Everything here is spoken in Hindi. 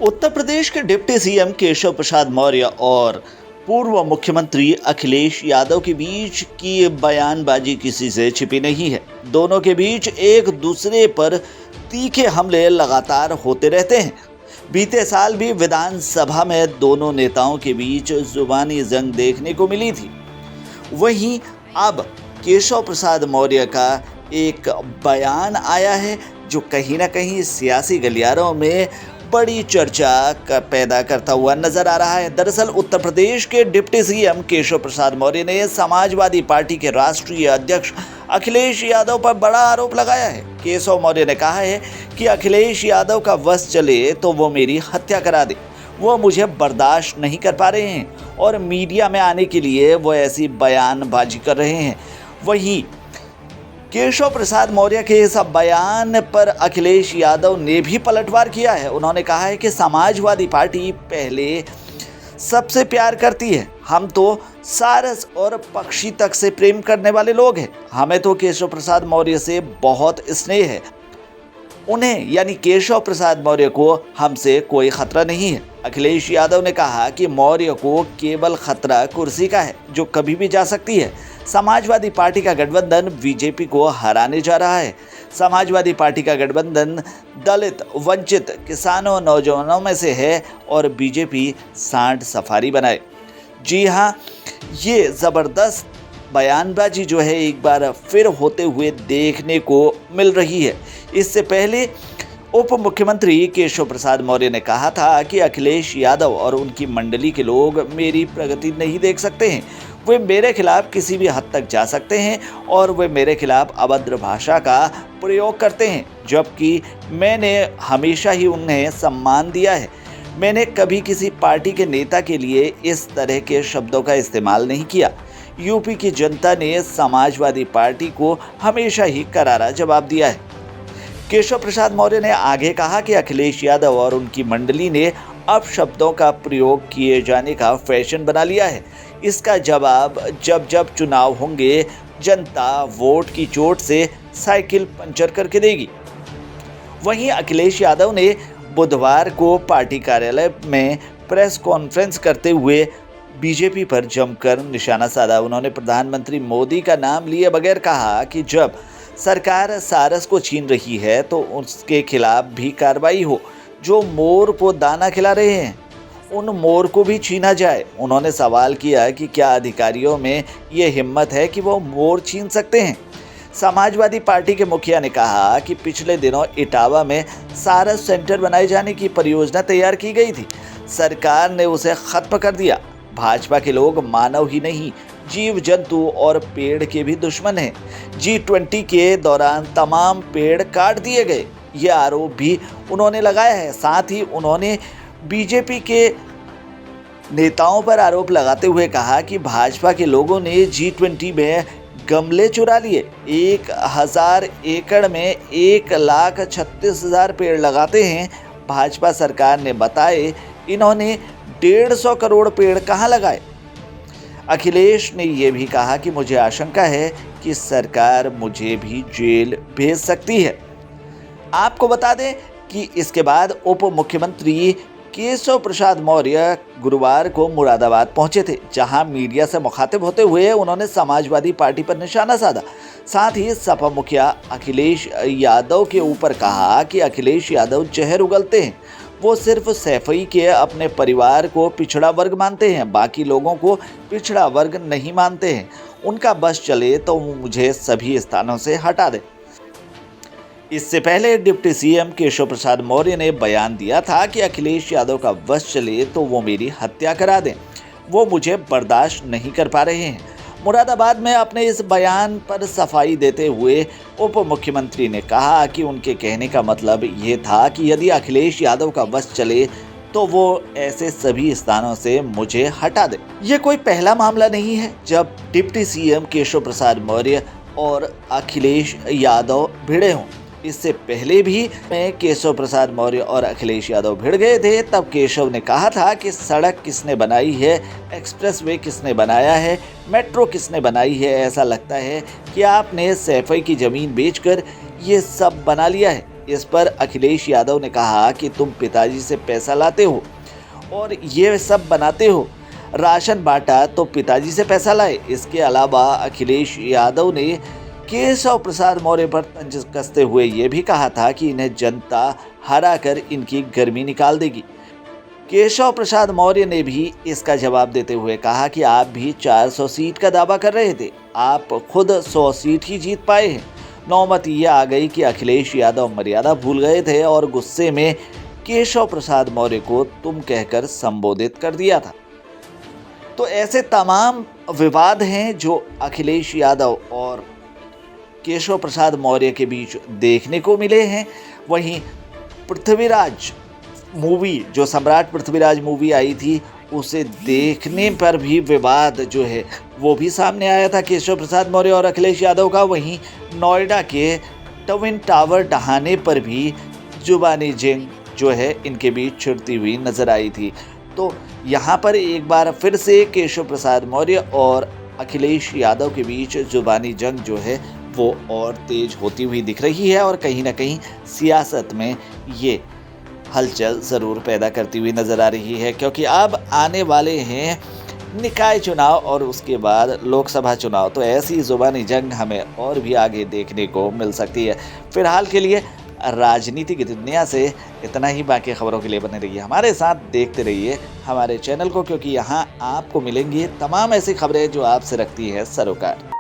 उत्तर प्रदेश के डिप्टी सीएम केशव प्रसाद मौर्य और पूर्व मुख्यमंत्री अखिलेश यादव के बीच की बयानबाजी किसी से छिपी नहीं है। दोनों के बीच एक दूसरे पर तीखे हमले लगातार होते रहते हैं। बीते साल भी विधानसभा में दोनों नेताओं के बीच जुबानी जंग देखने को मिली थी। वहीं अब केशव प्रसाद मौर्य का एक बयान आया है जो कहीं ना कहीं सियासी गलियारों में बड़ी चर्चा पैदा करता हुआ नजर आ रहा है। दरअसल उत्तर प्रदेश के डिप्टी सीएम केशव प्रसाद मौर्य ने समाजवादी पार्टी के राष्ट्रीय अध्यक्ष अखिलेश यादव पर बड़ा आरोप लगाया है। केशव मौर्य ने कहा है कि अखिलेश यादव का वश चले तो वो मेरी हत्या करा दे। वो मुझे बर्दाश्त नहीं कर पा रहे हैं और मीडिया में आने के लिए वो ऐसी बयानबाजी कर रहे हैं। वहीं केशव प्रसाद मौर्य के इस बयान पर अखिलेश यादव ने भी पलटवार किया है। उन्होंने कहा है कि समाजवादी पार्टी पहले सबसे प्यार करती है। हम तो सारस और पक्षी तक से प्रेम करने वाले लोग हैं। हमें तो केशव प्रसाद मौर्य से बहुत स्नेह है। उन्हें यानी केशव प्रसाद मौर्य को हमसे कोई खतरा नहीं है। अखिलेश यादव ने कहा कि मौर्य को केवल खतरा कुर्सी का है जो कभी भी जा सकती है। समाजवादी पार्टी का गठबंधन बीजेपी को हराने जा रहा है। समाजवादी पार्टी का गठबंधन दलित, वंचित, किसानों, नौजवानों में से है और बीजेपी सांड सफारी बनाए। जी हाँ, ये ज़बरदस्त बयानबाजी जो है एक बार फिर होते हुए देखने को मिल रही है। इससे पहले उप मुख्यमंत्री केशव प्रसाद मौर्य ने कहा था कि अखिलेश यादव और उनकी मंडली के लोग मेरी प्रगति नहीं देख सकते हैं। वे मेरे खिलाफ किसी भी हद तक जा सकते हैं और वे मेरे खिलाफ अभद्र भाषा का प्रयोग करते हैं, जबकि मैंने हमेशा ही उन्हें सम्मान दिया है। मैंने कभी किसी पार्टी के नेता के लिए इस तरह के शब्दों का इस्तेमाल नहीं किया। यूपी की जनता ने समाजवादी पार्टी को हमेशा ही करारा जवाब दिया है। केशव प्रसाद मौर्य ने आगे कहा कि अखिलेश यादव और उनकी मंडली ने अपशब्दों का प्रयोग किए जाने का फैशन बना लिया है। इसका जवाब जब जब चुनाव होंगे जनता वोट की चोट से साइकिल पंचर करके देगी। वहीं अखिलेश यादव ने बुधवार को पार्टी कार्यालय में प्रेस कॉन्फ्रेंस करते हुए बीजेपी पर जमकर निशाना साधा। उन्होंने प्रधानमंत्री मोदी का नाम लिए बगैर कहा कि जब सरकार सारस को छीन रही है तो उसके खिलाफ भी कार्रवाई हो। जो मोर को दाना खिला रहे हैं उन मोर को भी छीना जाए। उन्होंने सवाल किया कि क्या अधिकारियों में ये हिम्मत है कि वो मोर छीन सकते हैं। समाजवादी पार्टी के मुखिया ने कहा कि पिछले दिनों इटावा में सारस सेंटर बनाए जाने की परियोजना तैयार की गई थी। सरकार ने उसे खत्म कर दिया। भाजपा के लोग मानव ही नहीं, जीव जंतु और पेड़ के भी दुश्मन हैं। G20 के दौरान तमाम पेड़ काट दिए गए, ये आरोप भी उन्होंने लगाया है। साथ ही उन्होंने बीजेपी के नेताओं पर आरोप लगाते हुए कहा कि भाजपा के लोगों ने G20 में गमले चुरा लिए। 1000 एकड़ में 1,36,000 पेड़ लगाते हैं। भाजपा सरकार ने बताए इन्होंने 150 करोड़ पेड़ कहाँ लगाए। अखिलेश ने यह भी कहा कि मुझे आशंका है कि सरकार मुझे भी जेल भेज सकती है। आपको बता दें कि इसके बाद उप मुख्यमंत्री केशव प्रसाद मौर्य गुरुवार को मुरादाबाद पहुंचे थे, जहां मीडिया से मुखातिब होते हुए उन्होंने समाजवादी पार्टी पर निशाना साधा। साथ ही सपा मुखिया अखिलेश यादव के ऊपर कहा कि अखिलेश यादव जहर उगलते हैं। वो सिर्फ सैफई के अपने परिवार को पिछड़ा वर्ग मानते हैं, बाकी लोगों को पिछड़ा वर्ग नहीं मानते हैं। उनका बस चले तो मुझे सभी स्थानों से हटा दे। इससे पहले डिप्टी सीएम केशव प्रसाद मौर्य ने बयान दिया था कि अखिलेश यादव का वश चले तो वो मेरी हत्या करा दें। वो मुझे बर्दाश्त नहीं कर पा रहे हैं। मुरादाबाद में अपने इस बयान पर सफाई देते हुए उप मुख्यमंत्री ने कहा कि उनके कहने का मतलब ये था कि यदि अखिलेश यादव का वश चले तो वो ऐसे सभी स्थानों से मुझे हटा दे। ये कोई पहला मामला नहीं है जब डिप्टी सीएम केशव प्रसाद मौर्य और अखिलेश यादव भिड़े हों। इससे पहले भी केशव प्रसाद मौर्य और अखिलेश यादव भिड़ गए थे। तब केशव ने कहा था कि सड़क किसने बनाई है, एक्सप्रेसवे किसने बनाया है, मेट्रो किसने बनाई है। ऐसा लगता है कि आपने सैफई की ज़मीन बेचकर ये सब बना लिया है। इस पर अखिलेश यादव ने कहा कि तुम पिताजी से पैसा लाते हो और ये सब बनाते हो, राशन बांटा तो पिताजी से पैसा लाए। इसके अलावा अखिलेश यादव ने केशव प्रसाद मौर्य पर तंज कसते हुए ये भी कहा था कि इन्हें जनता हरा कर इनकी गर्मी निकाल देगी। केशव प्रसाद मौर्य ने भी इसका जवाब देते हुए कहा कि आप भी 400 सीट का दावा कर रहे थे, आप खुद 100 सीट ही जीत पाए हैं। नौबत ये आ गई कि अखिलेश यादव मर्यादा भूल गए थे और गुस्से में केशव प्रसाद मौर्य को तुम कहकर संबोधित कर दिया था। तो ऐसे तमाम विवाद हैं जो अखिलेश यादव और केशव प्रसाद मौर्य के बीच देखने को मिले हैं। वहीं पृथ्वीराज मूवी, जो सम्राट पृथ्वीराज मूवी आई थी, उसे देखने पर भी विवाद जो है वो भी सामने आया था केशव प्रसाद मौर्य और अखिलेश यादव का। वहीं नोएडा के ट्विन टावर ढहाने पर भी जुबानी जंग जो है इनके बीच छिड़ती हुई नजर आई थी। तो यहाँ पर एक बार फिर से केशव प्रसाद मौर्य और अखिलेश यादव के बीच जुबानी जंग जो है वो और तेज होती हुई दिख रही है और कहीं ना कहीं सियासत में ये हलचल ज़रूर पैदा करती हुई नज़र आ रही है, क्योंकि अब आने वाले हैं निकाय चुनाव और उसके बाद लोकसभा चुनाव। तो ऐसी जुबानी जंग हमें और भी आगे देखने को मिल सकती है। फिलहाल के लिए राजनीति की दुनिया से इतना ही। बाकी खबरों के लिए बने रहिए हमारे साथ, देखते रहिए हमारे चैनल को, क्योंकि यहाँ आपको मिलेंगी तमाम ऐसी खबरें जो आपसे रखती हैं सरोकार।